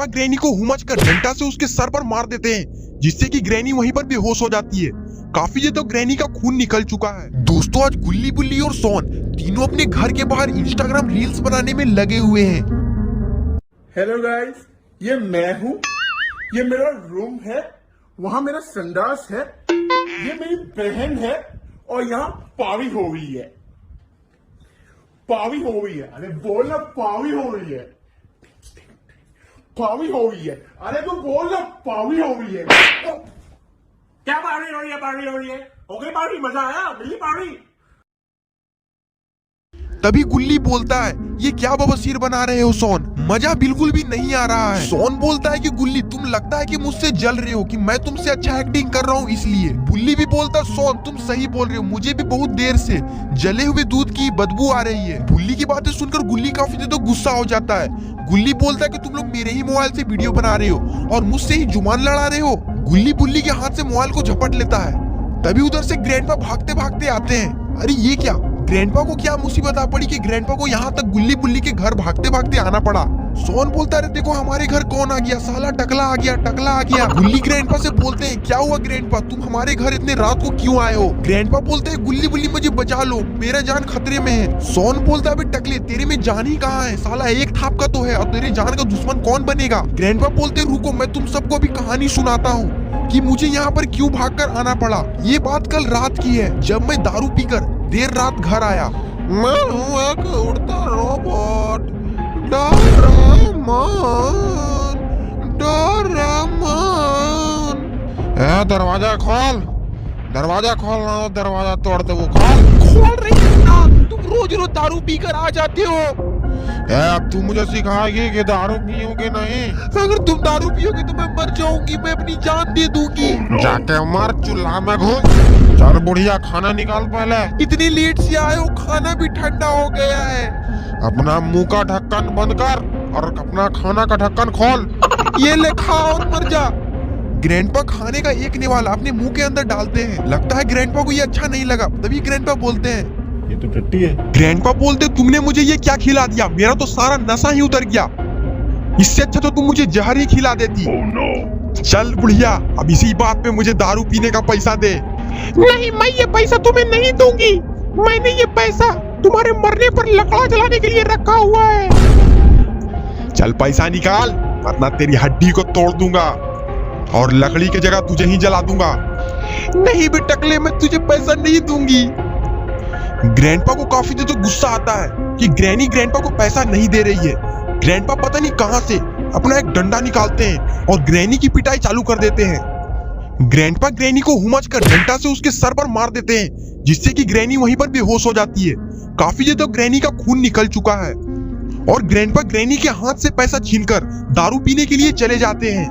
Grandpa granny को हुमच कर डंडा से उसके सर पर मार देते हैं, जिससे कि ग्रैनी वहीं पर बेहोश हो जाती है। काफी देर तो ग्रैनी का खून निकल चुका है। दोस्तों, आज गुल्ली बुल्ली और सोन तीनों अपने घर के बाहर इंस्टाग्राम रील्स बनाने में लगे हुए हैं। हेलो गाइस, ये मैं हूँ। ये मेरा रूम है, वहाँ मेरा संडास है, ये मेरी बहन है और यहाँ पावी हो रही है। पावी हो रही है, अरे बोल ना, पावी हो रही है। पावी हो रही है, अरे तू बोल ना, पावी हो रही है। क्या पावी हो रही है? पावी हो रही है, हो गई पावी, मजा आया, मिली पावी। तभी गुल्ली बोलता है, ये क्या बवासीर बना रहे हो सोन, मजा बिल्कुल भी नहीं आ रहा है। सोन बोलता है कि गुल्ली, तुम लगता है कि मुझसे जल रहे हो कि मैं तुमसे अच्छा एक्टिंग कर रहा हूँ इसलिए। गुल्ली भी बोलता, सोन तुम सही बोल रहे हो, मुझे भी बहुत देर से जले हुए दूध की बदबू आ रही है। गुल्ली की बातें सुनकर गुल्ली काफी देर तो गुस्सा हो जाता है। गुल्ली बोलता है कि तुम लोग मेरे ही मोबाइल से वीडियो बना रहे हो और मुझसे ही जुबान लड़ा रहे हो। गुल्ली बुल्ली के हाथ से मोबाइल को झपट लेता है। तभी उधर से ग्रैंडपा भागते भागते आते हैं। अरे ये क्या, ग्रैंडपा को क्या मुसीबत आ पड़ी कि ग्रैंडपा को यहाँ तक गुल्ली बुल्ली के घर भागते भागते आना पड़ा। सोन बोलता है, देखो हमारे घर कौन आ गया, साला टकला आ गया, टकला आ गया। गुल्ली ग्रैंडपा से बोलते हैं, क्या हुआ ग्रैंडपा, तुम हमारे घर इतने रात को क्यों आए हो? ग्रैंडपा बोलते हैं, गुल्ली बुल्ली मुझे बचा लो, मेरा जान खतरे में है। सोन बोलता है, टकले तेरे में जान ही कहाँ है, साला एक थाप का तो है और तेरे जान का दुश्मन कौन बनेगा? ग्रैंडपा बोलते, रुको मैं तुम सबको भी कहानी सुनाता हूँ कि मुझे यहाँ पर क्यों भागकर आना पड़ा। ये बात कल रात की है, जब मैं दारू पीकर देर रात घर आया। मैं हूँ एक उड़ता रोबोट, डोरेमोन, डोरेमोन। दरवाजा खोल, दरवाजा खोलना, दरवाजा तोड़ दे वो। खोल रही है ना, तुम रोज रोज दारू पीकर आ जाते हो। अब तू मुझे सिखाएगी कि दारू पियोगे नहीं? अगर तुम दारू पियोगे तो मैं मर जाऊंगी, मैं अपनी जान दे दूंगी। जाके मर, चूल्हा में घुस। चल बुढ़िया, खाना निकाल पहले। इतनी लेट से आए हो, खाना भी ठंडा हो गया है। अपना मुंह का ढक्कन बंद कर और अपना खाना का ढक्कन खोल। ये ले, खा और मर जा। ग्रैंडपा खाने का एक निवाला अपने मुंह के अंदर डालते हैं। लगता है ग्रैंडपा को ये अच्छा नहीं लगा। तभी ग्रैंडपा बोलते हैं, ये तो टट्टी है। ग्रैंडपा बोलते, तुमने मुझे ये क्या खिला दिया, मेरा तो सारा नशा ही उतर गया। इससे अच्छा तो तुम मुझे जहर ही खिला देती। चल बुढ़िया, अब इसी बात पे मुझे दारू पीने का पैसा दे। नहीं, मैं ये पैसा तुम्हें नहीं दूंगी। मैंने ये पैसा तुम्हारे मरने पर लकड़ा जलाने के लिए रखा हुआ है। चल पैसा निकाल, वरना तेरी हड्डी को तोड़ दूंगा और लकड़ी की जगह तुझे ही जला दूंगा। नहीं बे टकले, मैं तुझे पैसा नहीं दूंगी। ग्रैंडपा को काफी देर तो गुस्सा आता है कि ग्रैनी ग्रैंडपा को पैसा नहीं दे रही है। ग्रैंडपा पता नहीं कहां से अपना एक डंडा निकालते हैं और ग्रैनी की पिटाई चालू कर देते हैं। ग्रैंडपा ग्रैनी को हुमच कर डंडा से उसके सर पर मार देते हैं, जिससे कि ग्रैनी वहीं पर बेहोश हो जाती है। काफी देर तो ग्रैनी का खून निकल चुका है और ग्रैंडपा ग्रैनी के हाथ से पैसा छीनकर दारू पीने के लिए चले जाते हैं।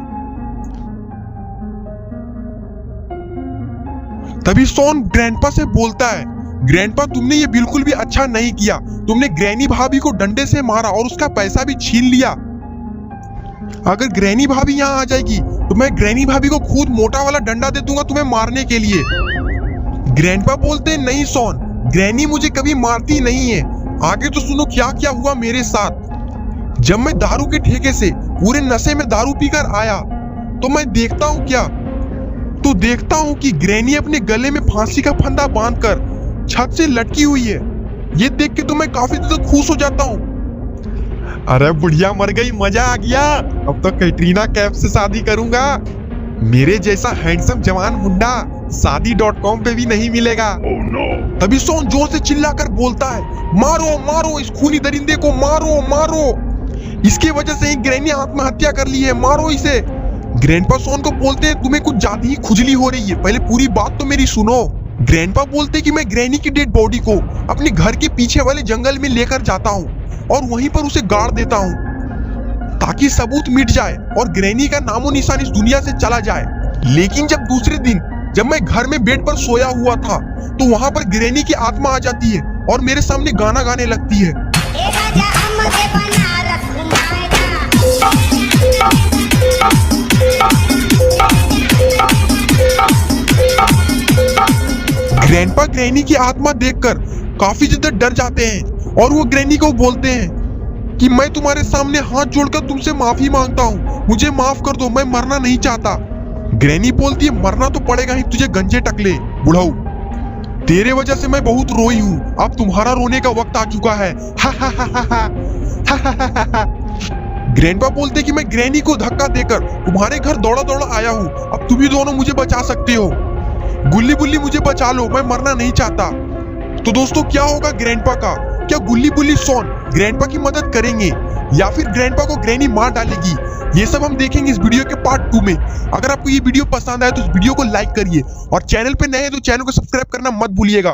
तभी सोन ग्रैंडपा से बोलता है, ग्रैंडपा तुमने ये बिल्कुल भी अच्छा नहीं किया। तुमने ग्रैनी भाभी को डंडे से मारा और उसका पैसा भी छीन लिया। अगर ग्रैनी भाभी यहाँ आ जाएगी तो मैं ग्रैनी भाभी को खुद मोटा वाला डंडा दे दूंगा तुम्हें मारने के लिए। ग्रैंडपा बोलते हैं, नहीं सोन, ग्रैनी मुझे कभी मारती नहीं है। आगे तो सुनो क्या क्या हुआ मेरे साथ। जब मैं दारू के ठेके से पूरे नशे में दारू पीकर आया तो मैं देखता हूँ कि ग्रैनी अपने गले में फांसी का फंदा बांधकर छत से लटकी हुई है। ये देख के तो मैं काफी ज्यादा खुश हो जाता हूँ। अरे बुढ़िया मर गई, मजा आ गया। अब तो कैटरीना कैफ से शादी करूंगा। मेरे जैसा हैंडसम जवान मुंडा शादी.com पे भी नहीं मिलेगा। तभी सोन जोर से चिल्लाकर बोलता है, मारो मारो इस खूनी दरिंदे को, मारो मारो, इसकी वजह से ही ग्रैनी आत्महत्या कर ली है, मारो इसे। ग्रैंडपा सोन को बोलते हैं, तुम्हें कुछ ज्यादा ही खुजली हो रही है, पहले पूरी बात तो मेरी सुनो। ग्रैंडपा बोलते कि मैं ग्रैनी की डेड बॉडी को अपने घर के पीछे वाले जंगल में लेकर जाता हूँ और वहीं पर उसे गाड़ देता हूँ ताकि सबूत मिट जाए और ग्रैनी का नामो निशान इस दुनिया से चला जाए। लेकिन जब दूसरे दिन जब मैं घर में बेड पर सोया हुआ था तो वहाँ पर ग्रैनी की आत्मा आ जाती है और मेरे सामने गाना गाने लगती है। ग्रैंडपा ग्रैनी की आत्मा देखकर काफी ज्यादा डर जाते हैं और वो ग्रैनी को बोलते हैं, कि मैं तुम्हारे सामने हाथ जोड़कर तुमसे माफी मांगता हूँ, मुझे माफ कर दो, मैं मरना नहीं चाहता। ग्रैनी बोलती है मरना तो पड़ेगा ही तुझे गंजे टकले बुढ़ऊ, तेरे वजह से मैं बहुत रोई हूँ, अब तुम्हारा रोने का वक्त आ चुका है। हा हा हा हा हा हा हा हा हा। ग्रैंडपा बोलते कि मैं ग्रैनी को धक्का देकर तुम्हारे घर दौड़ा दौड़ा आया हूँ, अब तुम ही दोनों मुझे बचा सकते हो। गुल्ली बुल्ली मुझे बचा लो, मैं मरना नहीं चाहता। तो दोस्तों क्या होगा ग्रैंडपा का? क्या गुल्ली बुल्ली सोन ग्रैंडपा की मदद करेंगे या फिर ग्रैंडपा को ग्रैनी मार डालेगी? ये सब हम देखेंगे इस वीडियो के पार्ट 2 में। अगर आपको ये वीडियो पसंद आए तो इस वीडियो को लाइक करिए और चैनल पे नए हैं तो चैनल को सब्सक्राइब करना मत भूलिएगा।